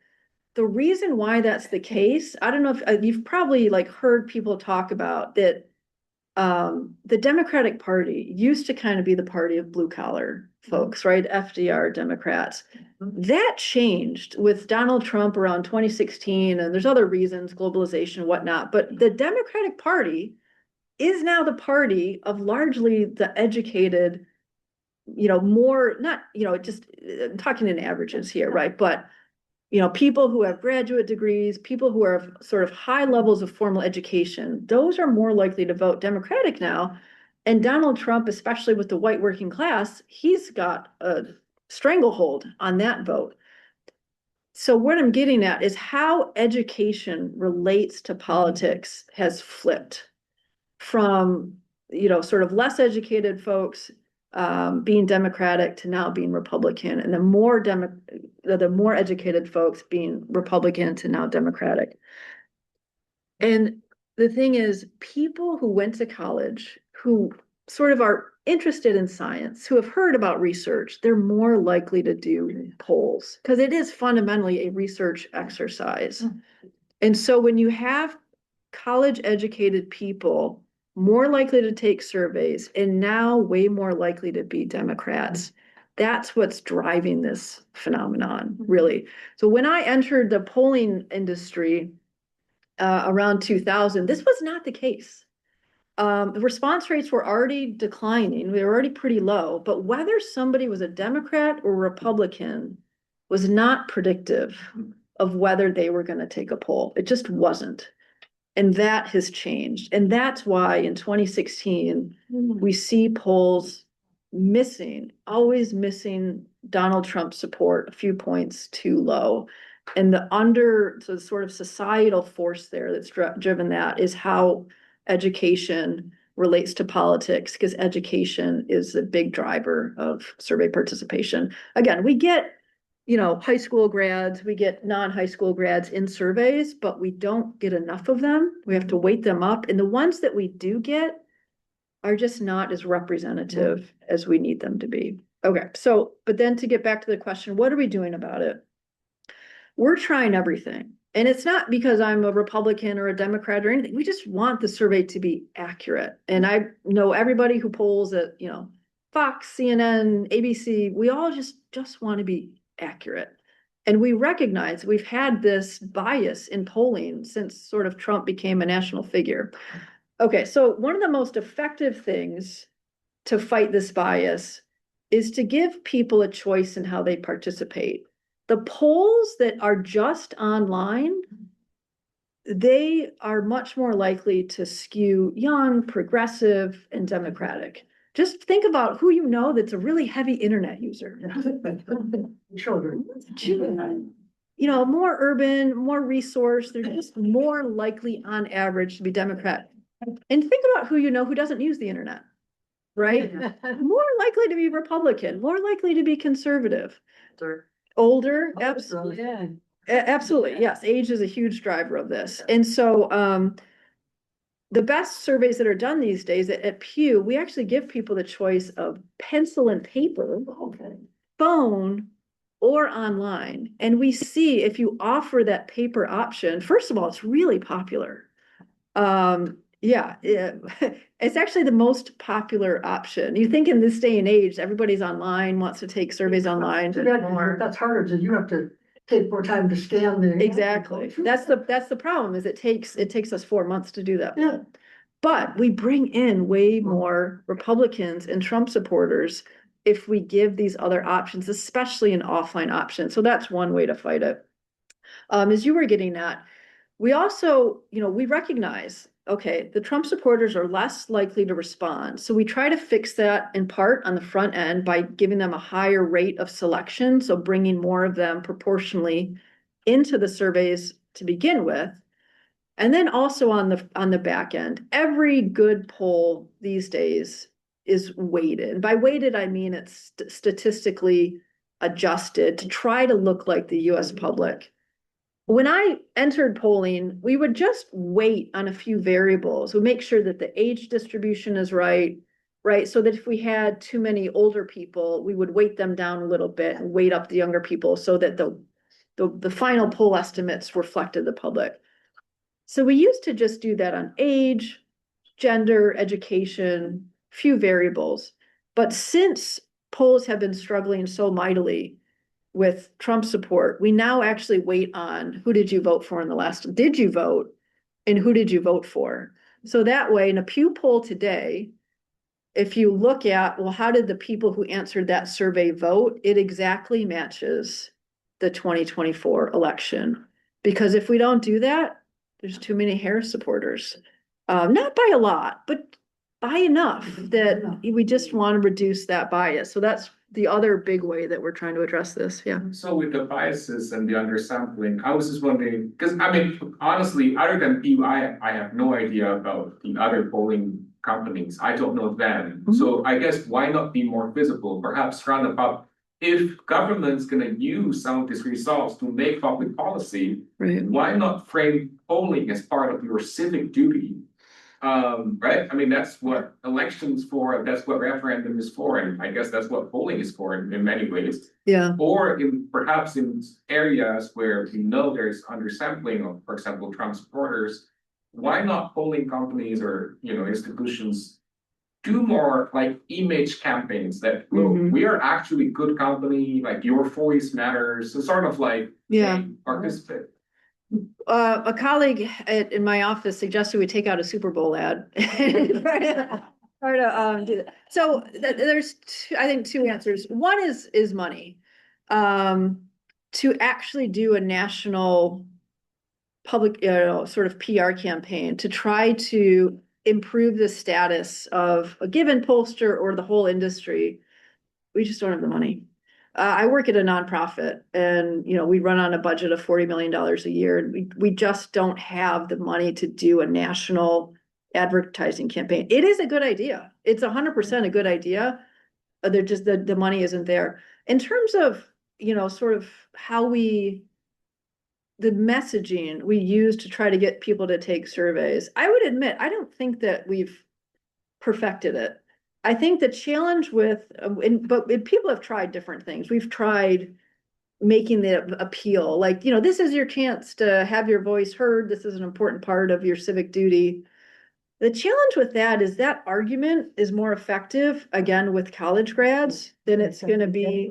The reason why that's the case, I don't know if you've probably like heard people talk about that. The Democratic Party used to kind of be the party of blue collar folks, right? FDR Democrats. That changed with Donald Trump around 2016, and there's other reasons, globalization, whatnot. But the Democratic Party is now the party of largely the educated, more, not, just I'm talking in averages here, right? But people who have graduate degrees, people who have sort of high levels of formal education, those are more likely to vote Democratic now. And Donald Trump, especially with the white working class, he's got a stranglehold on that vote. So what I'm getting at is how education relates to politics has flipped from, sort of less educated folks being Democratic to now being Republican, and the more educated folks being Republican to now Democratic. And the thing is, people who went to college, who sort of are interested in science, who have heard about research, they're more likely to do polls because it is fundamentally a research exercise. And so when you have college educated people more likely to take surveys and now way more likely to be Democrats, that's what's driving this phenomenon, really. So when I entered the polling industry around 2000, this was not the case. The response rates were already declining. They were already pretty low, but whether somebody was a Democrat or Republican was not predictive of whether they were going to take a poll. It just wasn't. And that has changed. And that's why in 2016, we see polls missing, always missing Donald Trump support a few points too low. And so sort of societal force there that's driven that is how education relates to politics, because education is a big driver of survey participation. Again, we get high school grads, we get non-high school grads in surveys, but we don't get enough of them. We have to weight them up. And the ones that we do get are just not as representative as we need them to be. Okay, but then to get back to the question, what are we doing about it? We're trying everything. And it's not because I'm a Republican or a Democrat or anything. We just want the survey to be accurate. And I know everybody who polls at, Fox, CNN, ABC, we all just want to be accurate. And we recognize we've had this bias in polling since sort of Trump became a national figure. Okay, so one of the most effective things to fight this bias is to give people a choice in how they participate. The polls that are just online, they are much more likely to skew young, progressive, and Democratic. Just think about who you know that's a really heavy internet user. Children. More urban, more resource. They're just more likely on average to be Democrat. And think about who you know who doesn't use the internet, right? More likely to be Republican, more likely to be conservative. Older, absolutely. Yeah. Absolutely, yes. Age is a huge driver of this. And so the best surveys that are done these days at Pew, we actually give people the choice of pencil and paper, phone, or online. And we see if you offer that paper option, first of all, it's really popular. It's actually the most popular option. You think in this day and age, everybody's online, wants to take surveys online. That's harder, you have to take more time to scan the. Exactly. That's the problem, is it takes us 4 months to do that. Yeah. But we bring in way more Republicans and Trump supporters if we give these other options, especially an offline option. So that's one way to fight it. As you were getting at, we also, we recognize, okay, the Trump supporters are less likely to respond. So we try to fix that in part on the front end by giving them a higher rate of selection. So bringing more of them proportionally into the surveys to begin with. And then also on the back end, every good poll these days is weighted. And by weighted, I mean it's statistically adjusted to try to look like the US public. When I entered polling, we would just wait on a few variables. We make sure that the age distribution is right? So that if we had too many older people, we would weight them down a little bit and weight up the younger people so that the final poll estimates reflected the public. So we used to just do that on age, gender, education, few variables. But since polls have been struggling so mightily with Trump support, we now actually wait on who did you vote for in the last, did you vote, and who did you vote for? So that way, in a Pew poll today, if you look at, well, how did the people who answered that survey vote? It exactly matches the 2024 election. Because if we don't do that, there's too many Harris supporters. Not by a lot, but by enough that we just want to reduce that bias. So that's the other big way that we're trying to address this. Yeah. So with the biases and the undersampling, I was just wondering, because honestly, other than Pew, I have no idea about the other polling companies. I don't know them. Mm-hmm. So I guess why not be more visible? Perhaps roundabout, if government's going to use some of these results to make public policy, right, why not frame polling as part of your civic duty? Right? I mean, that's what elections for, that's what referendum is for, and I guess that's what polling is for in many ways. Yeah. Or in perhaps in areas where we know there's undersampling of, for example, Trump supporters, why not polling companies or institutions do more like image campaigns that look, we are actually good company, like your voice matters, so sort of like hey, participate. A colleague in my office suggested we take out a Super Bowl ad. Try to do that. So there's I think two answers. One is money. To actually do a national public, sort of PR campaign to try to improve the status of a given pollster or the whole industry, we just don't have the money. I work at a nonprofit and, we run on a budget of $40 million a year. And we just don't have the money to do a national advertising campaign. It is a good idea. It's 100% a good idea. They're just, the money isn't there. In terms of, sort of how the messaging we use to try to get people to take surveys, I would admit, I don't think that we've perfected it. I think the challenge with, but people have tried different things. We've tried making the appeal, like, this is your chance to have your voice heard. This is an important part of your civic duty. The challenge with that is that argument is more effective, again, with college grads than it's going to be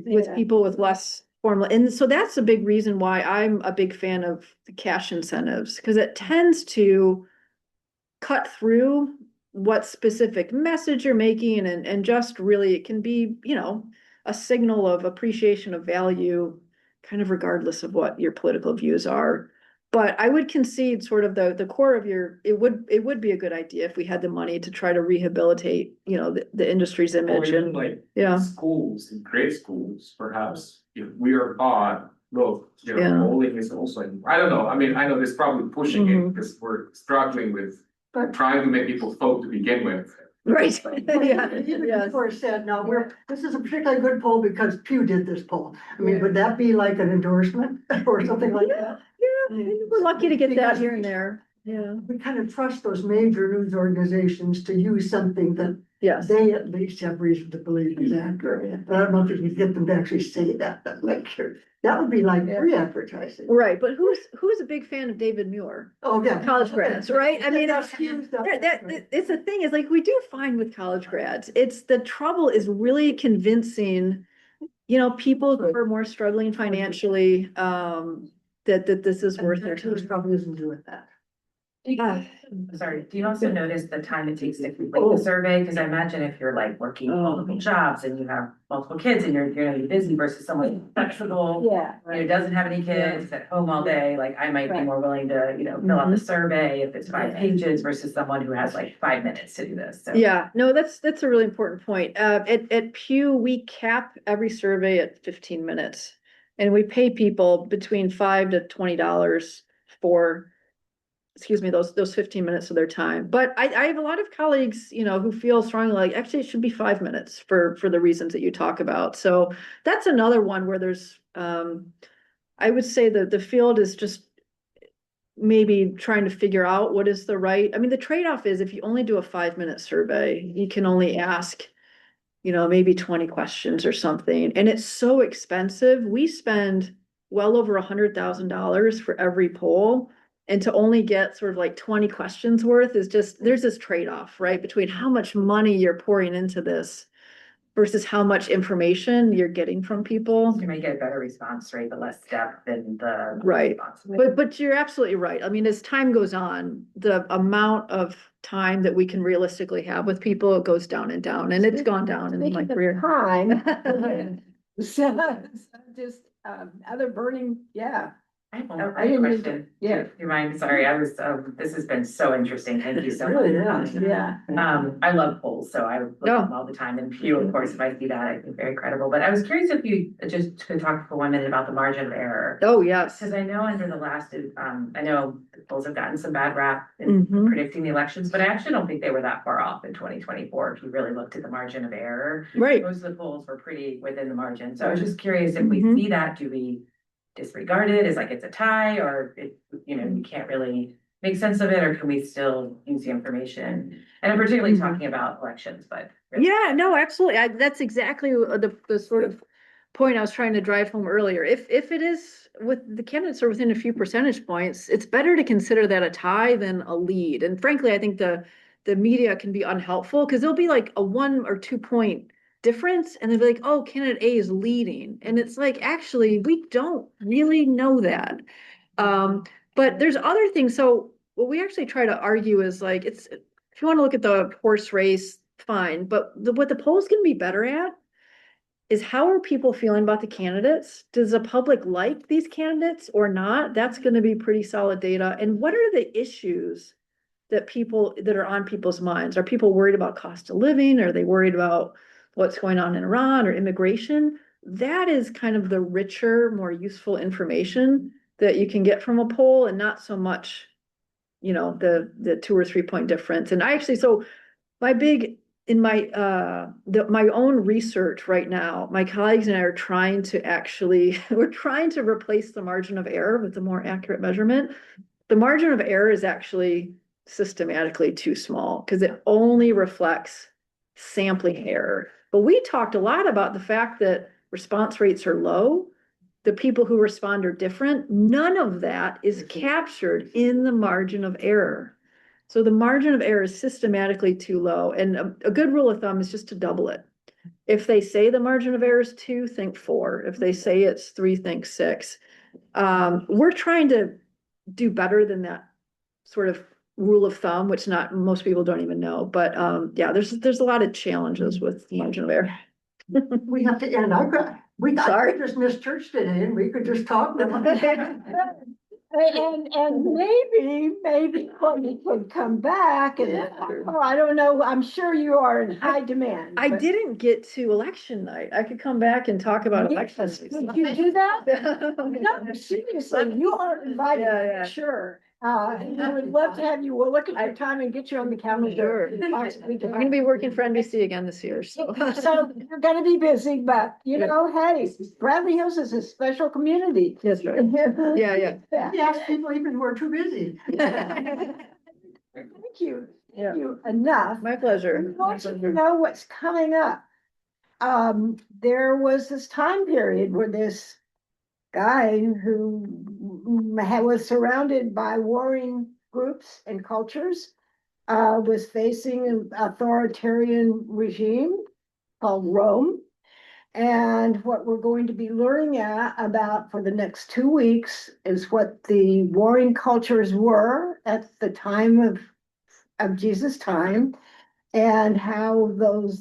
with people with less formal. And so that's a big reason why I'm a big fan of the cash incentives, because it tends to cut through what specific message you're making and just really it can be, a signal of appreciation of value, kind of regardless of what your political views are. But I would concede sort of the core of it would be a good idea if we had the money to try to rehabilitate, the industry's image. Or even And like schools, in grade schools, perhaps if we are taught, look, polling is also, I don't know. I mean, I know there's probably pushing it because we're struggling with trying to make people vote to begin with. Right. Even before said, now this is a particularly good poll because Pew did this poll. I mean, would that be like an endorsement or something like that? Yeah, we're lucky to get that here and there. Yeah. We kind of trust those major news organizations to use something that they at least have reason to believe is accurate. But I don't know if you can get them to actually say that, that would be like free advertising. Right, but who's a big fan of David Muir? Oh, yeah. College grads, right? I mean, it's the thing is like we do find with college grads, it's the trouble is really convincing, people who are more struggling financially, that this is worth their time. There's probably isn't doing that. Sorry, do you also notice the time it takes to complete the survey? Because I imagine if you're like working multiple jobs and you have multiple kids and you're gonna be busy versus someone who's flexible. Doesn't have any kids, at home all day, like I might be more willing to, fill out the survey if it's 5 pages versus someone who has like 5 minutes to do this. So. Yeah, no, that's a really important point. At Pew, we cap every survey at 15 minutes. And we pay people between $5 to $20 for those 15 minutes of their time. But I have a lot of colleagues, who feel strongly like actually it should be 5 minutes for the reasons that you talk about. So that's another one where there's, I would say that the field is just maybe trying to figure out what is the right, I mean, the trade-off is if you only do a 5-minute survey, you can only ask, maybe 20 questions or something. And it's so expensive. We spend well over $100,000 for every poll. And to only get sort of like 20 questions worth is just, there's this trade-off, right? Between how much money you're pouring into this versus how much information you're getting from people. You might get a better response rate, but less depth than the right. But you're absolutely right. I mean, as time goes on, the amount of time that we can realistically have with people goes down and down, and it's gone down in my career. Time. Just other burning, I have a question. Do you mind? Sorry, I was, this has been so interesting. Thank you so much. Really, I love polls, so I look at them all the time. And Pew, of course, if I see that, I think very credible. But I was curious if you just could talk for 1 minute about the margin of error. Oh, yes. Because I know under the last, I know the polls have gotten some bad rap in predicting the elections, but I actually don't think they were that far off in 2024 if you really looked at the margin of error. Right. Most of the polls were pretty within the margin. So I was just curious if we see that, do we disregard it as like it's a tie, or you can't really make sense of it, or can we still use the information? And I'm particularly talking about elections, but. Yeah, no, absolutely. That's exactly the sort of point I was trying to drive home earlier. If it is with the candidates are within a few percentage points, it's better to consider that a tie than a lead. And frankly, I think the media can be unhelpful because there'll be like a 1 or 2 point difference, and they'll be like, oh, candidate A is leading. And it's like, actually, we don't really know that. But there's other things. So what we actually try to argue is like, if you want to look at the horse race, fine. But what the polls can be better at is how are people feeling about the candidates? Does the public like these candidates or not? That's going to be pretty solid data. And what are the issues that are on people's minds? Are people worried about cost of living? Are they worried about what's going on in Iran or immigration? That is kind of the richer, more useful information that you can get from a poll, and not so much, the 2 or 3 point difference. And I actually, so my big in my my own research right now, my colleagues and I are trying to we're trying to replace the margin of error with a more accurate measurement. The margin of error is actually systematically too small because it only reflects sampling error. But we talked a lot about the fact that response rates are low. The people who respond are different. None of that is captured in the margin of error. So the margin of error is systematically too low. And a good rule of thumb is just to double it. If they say the margin of error is 2, think 4. If they say it's 3, think 6. We're trying to do better than that sort of rule of thumb, which not most people don't even know. But yeah, there's a lot of challenges with margin of error. We have to end. We just missed church today, and we could just talk. And maybe Courtney could come back and, I don't know, I'm sure you are in high demand. I didn't get to election night. I could come back and talk about elections. Did you do that? No, seriously, you are invited, Yeah. sure. I would love to have you. We'll look at your time and get you on the calendar. Sure. I'm gonna be working for NBC again this year, so. So you're gonna be busy, but hey, Bradley Hills is a special community. That's right. Yeah. Yes, people even who are too busy. Thank you. Thank you enough. My pleasure. I want you to know what's coming up. There was this time period where this guy who was surrounded by warring groups and cultures was facing an authoritarian regime called Rome. And what we're going to be learning about for the next 2 weeks is what the warring cultures were at the time of Jesus' time, and how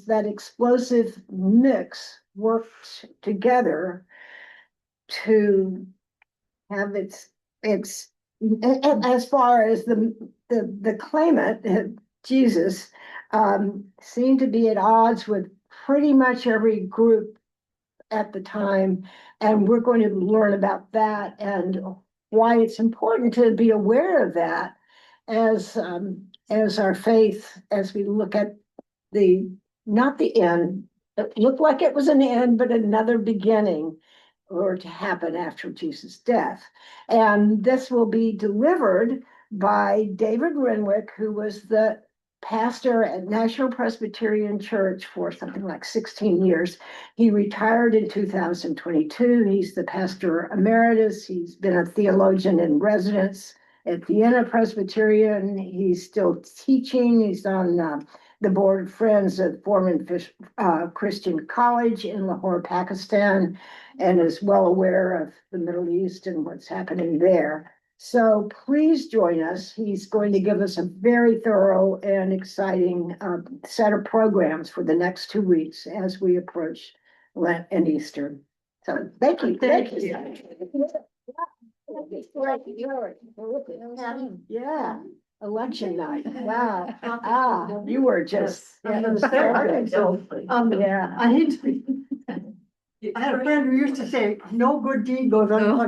that explosive mix worked together to have its as far as the claimant, Jesus, seemed to be at odds with pretty much every group at the time. And we're going to learn about that and why it's important to be aware of that as our faith, as we look at not the end. It looked like it was an end, but another beginning or to happen after Jesus' death. And this will be delivered by David Renwick, who was the pastor at National Presbyterian Church for something like 16 years. He retired in 2022. He's the pastor emeritus. He's been a theologian in residence at Vienna Presbyterian. He's still teaching. He's on the board of Friends of Foreman Christian College in Lahore, Pakistan, and is well aware of the Middle East and what's happening there. So please join us. He's going to give us a very thorough and exciting set of programs for the next 2 weeks as we approach Lent and Easter. So thank you. Thank you. Yeah. Election night. Wow. You were just. Yeah. Yeah. I had a friend who used to say, no good deed goes unpunished.